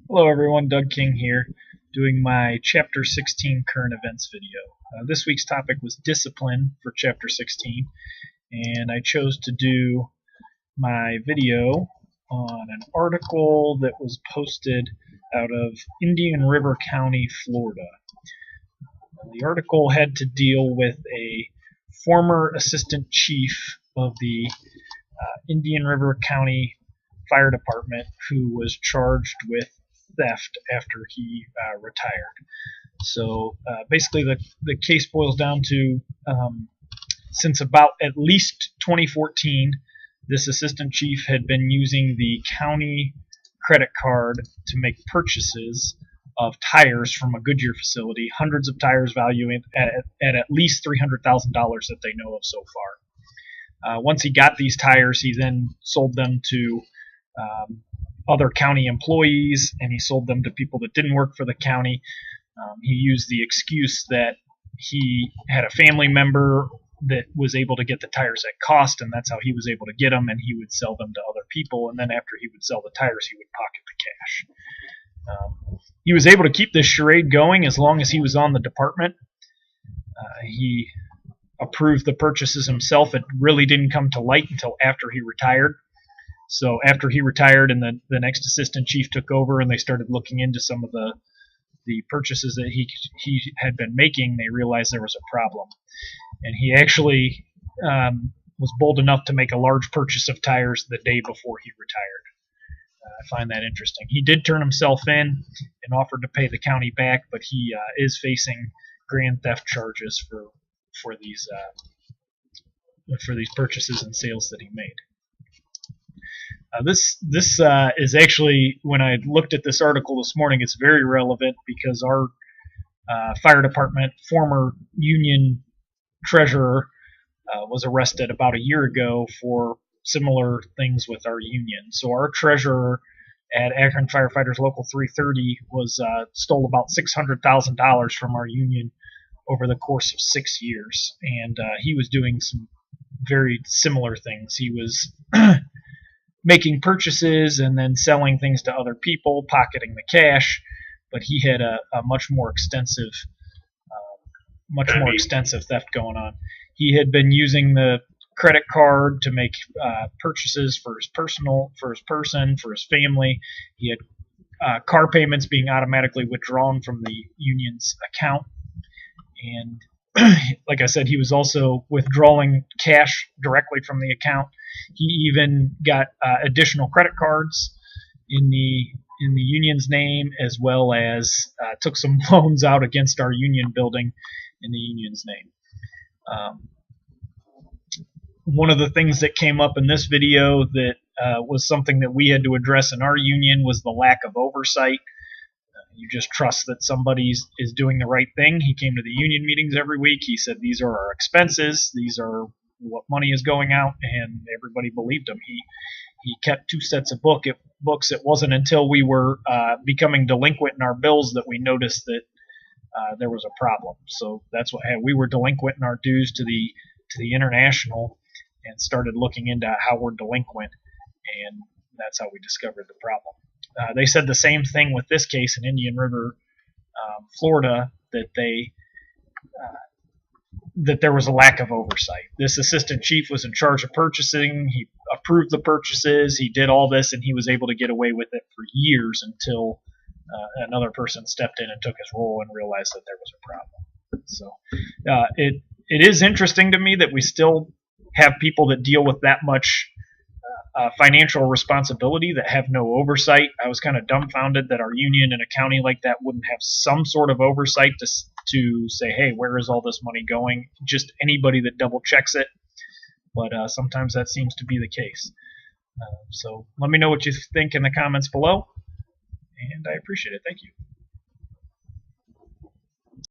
Hello everyone, Doug King here, doing my Chapter 16 current events video. This week's topic was discipline for Chapter 16, and I chose to do my video on an article that was posted out of Indian River County, Florida. The article had to deal with a former assistant chief of the Indian River County Fire Department who was charged with theft after he retired. So basically the case boils down to since about at least 2014, this assistant chief had been using the county credit card to make purchases of tires from a Goodyear facility, hundreds of tires valuing at least $300,000 that they know of so far. Once he got these tires, he then sold them to other county employees, and he sold them to people that didn't work for the county. He used the excuse that he had a family member that was able to get the tires at cost, and that's how he was able to get them, and he would sell them to other people, and then after he would sell the tires, he would pocket the cash. He was able to keep this charade going as long as he was on the department. He approved the purchases himself. It really didn't come to light until after he retired. So after he retired and the next assistant chief took over and they started looking into some of the purchases that he had been making, they realized there was a problem. And he actually was bold enough to make a large purchase of tires the day before he retired. I find that interesting. He did turn himself in and offered to pay the county back, but he is facing grand theft charges for these purchases and sales that he made. This is actually, when I looked at this article this morning, it's very relevant because our fire department former union treasurer was arrested about a year ago for similar things with our union. So our treasurer at Akron Firefighters Local 330 was stole about $600,000 from our union over the course of 6 years, and he was doing some very similar things. He was making purchases and then selling things to other people, pocketing the cash, but he had a much more extensive theft going on. He had been using the credit card to make purchases for his family. He had car payments being automatically withdrawn from the union's account, and like I said, he was also withdrawing cash directly from the account. He even got additional credit cards in the union's name, as well as took some loans out against our union building in the union's name. One of the things that came up in this video that was something that we had to address in our union was the lack of oversight. You just trust that somebody is doing the right thing. He came to the union meetings every week. He said, these are our expenses. These are what money is going out, and everybody believed him. He kept 2 sets of books. It wasn't until we were becoming delinquent in our bills that we noticed that there was a problem. So that's what we were delinquent in our dues to the international, and started looking into how we're delinquent, and that's how we discovered the problem. They said the same thing with this case in Indian River, Florida, that there was a lack of oversight. This assistant chief was in charge of purchasing. He approved the purchases. He did all this, and he was able to get away with it for years until another person stepped in and took his role and realized that there was a problem. So it is interesting to me that we still have people that deal with that much financial responsibility that have no oversight. I was kind of dumbfounded that our union in a county like that wouldn't have some sort of oversight to say, hey, where is all this money going? Just anybody that double checks it. But sometimes that seems to be the case. So let me know what you think in the comments below, and I appreciate it. Thank you.